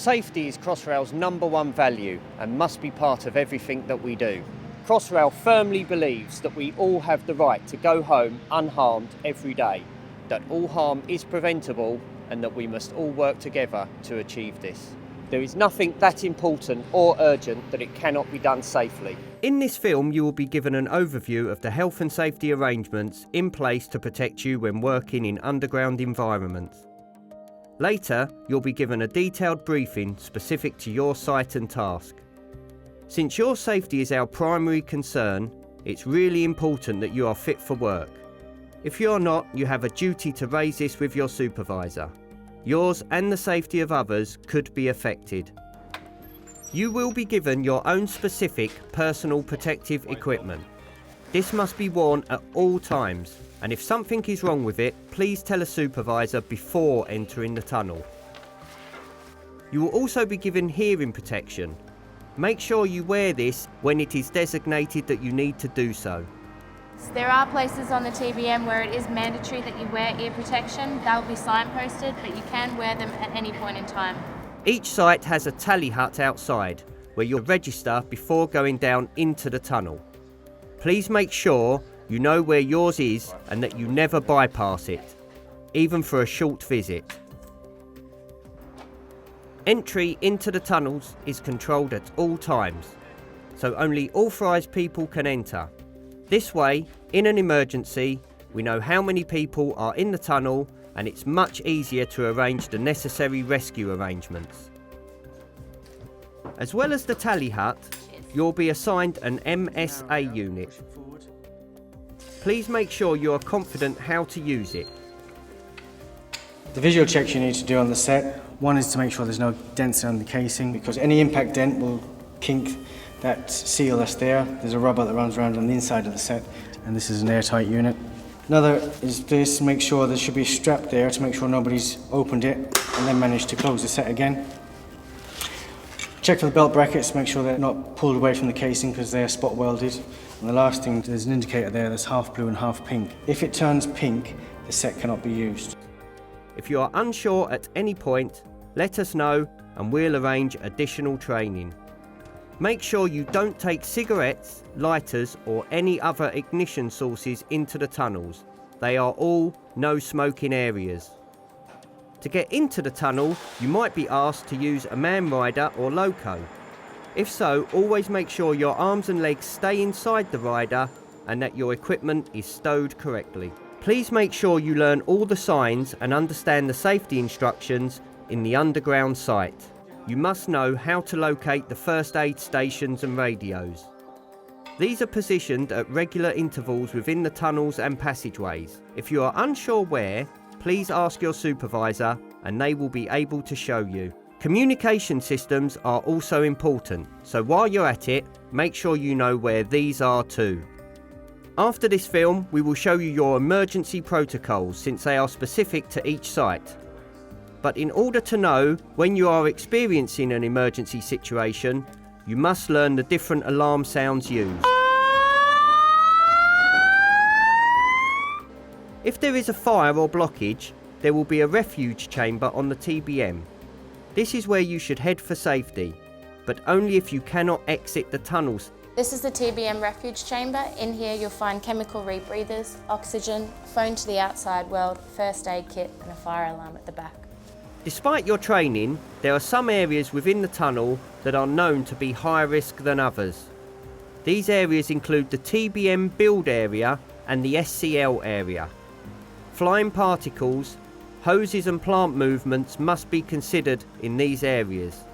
Safety is Crossrail's #1 value and must be part of everything that we do. Crossrail firmly believes that we all have the right to go home unharmed every day, that all harm is preventable and that we must all work together to achieve this. There is nothing that important or urgent that it cannot be done safely. In this film, you will be given an overview of the health and safety arrangements in place to protect you when working in underground environments. Later, you'll be given a detailed briefing specific to your site and task. Since your safety is our primary concern, it's really important that you are fit for work. If you're not, you have a duty to raise this with your supervisor. Yours and the safety of others could be affected. You will be given your own specific personal protective equipment. This must be worn at all times, and if something is wrong with it, please tell a supervisor before entering the tunnel. You will also be given hearing protection. Make sure you wear this when it is designated that you need to do so. There are places on the TBM where it is mandatory that you wear ear protection. They'll be signposted, but you can wear them at any point in time. Each site has a tally hut outside where you'll register before going down into the tunnel. Please make sure you know where yours is and that you never bypass it, even for a short visit. Entry into the tunnels is controlled at all times, so only authorised people can enter. This way, in an emergency, we know how many people are in the tunnel and it's much easier to arrange the necessary rescue arrangements. As well as the tally hut, you'll be assigned an MSA unit. Please make sure you are confident how to use it. The visual checks you need to do on the set, one is to make sure there's no dents on the casing, because any impact dent will kink that seal that's there. There's a rubber that runs around on the inside of the set, and this is an airtight unit. Another is this, make sure there should be a strap there to make sure nobody's opened it and then managed to close the set again. Check for the belt brackets, make sure they're not pulled away from the casing because they're spot welded. And the last thing, there's an indicator there that's half blue and half pink. If it turns pink, the set cannot be used. If you are unsure at any point, let us know and we'll arrange additional training. Make sure you don't take cigarettes, lighters or any other ignition sources into the tunnels. They are all no smoking areas. To get into the tunnel, you might be asked to use a man rider or loco. If so, always make sure your arms and legs stay inside the rider and that your equipment is stowed correctly. Please make sure you learn all the signs and understand the safety instructions in the underground site. You must know how to locate the first aid stations and radios. These are positioned at regular intervals within the tunnels and passageways. If you are unsure where, please ask your supervisor and they will be able to show you. Communication systems are also important, so while you're at it, make sure you know where these are too. After this film, we will show you your emergency protocols since they are specific to each site. But in order to know when you are experiencing an emergency situation, you must learn the different alarm sounds used. If there is a fire or blockage, there will be a refuge chamber on the TBM. This is where you should head for safety, but only if you cannot exit the tunnels. This is the TBM refuge chamber. In here you'll find chemical rebreathers, oxygen, phone to the outside world, first aid kit and a fire alarm at the back. Despite your training, there are some areas within the tunnel that are known to be higher risk than others. These areas include the TBM build area and the SCL area. Flying particles, hoses and plant movements must be considered in these areas,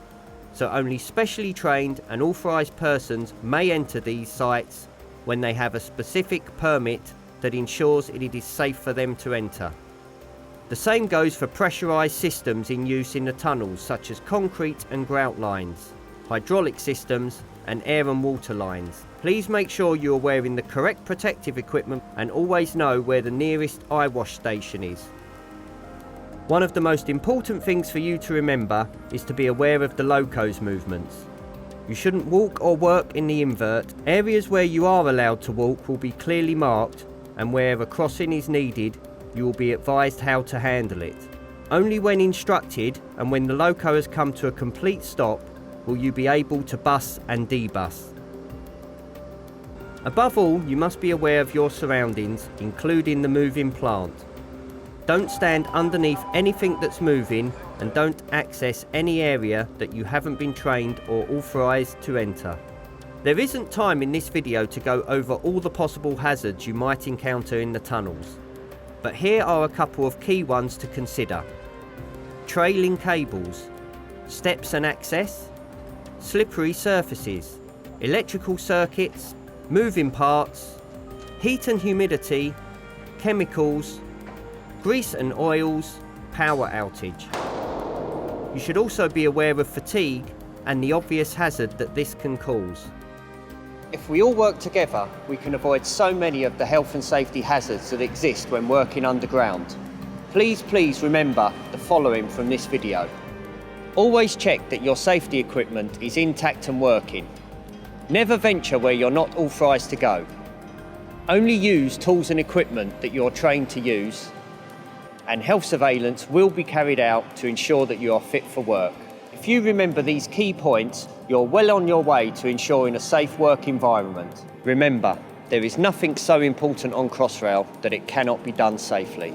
so only specially trained and authorised persons may enter these sites when they have a specific permit that ensures it is safe for them to enter. The same goes for pressurised systems in use in the tunnels such as concrete and grout lines, hydraulic systems and air and water lines. Please make sure you are wearing the correct protective equipment and always know where the nearest eye wash station is. One of the most important things for you to remember is to be aware of the loco's movements. You shouldn't walk or work in the invert. Areas where you are allowed to walk will be clearly marked, and where a crossing is needed, you will be advised how to handle it. Only when instructed and when the loco has come to a complete stop will you be able to bus and debus. Above all, you must be aware of your surroundings, including the moving plant. Don't stand underneath anything that's moving and don't access any area that you haven't been trained or authorised to enter. There isn't time in this video to go over all the possible hazards you might encounter in the tunnels, but here are a couple of key ones to consider. Trailing cables, steps and access, slippery surfaces, electrical circuits, moving parts, heat and humidity, chemicals, grease and oils, power outage. You should also be aware of fatigue and the obvious hazard that this can cause. If we all work together, we can avoid so many of the health and safety hazards that exist when working underground. Please remember the following from this video. Always check that your safety equipment is intact and working. Never venture where you're not authorised to go. Only use tools and equipment that you're trained to use, and health surveillance will be carried out to ensure that you are fit for work. If you remember these key points, you're well on your way to ensuring a safe work environment. Remember, there is nothing so important on Crossrail that it cannot be done safely.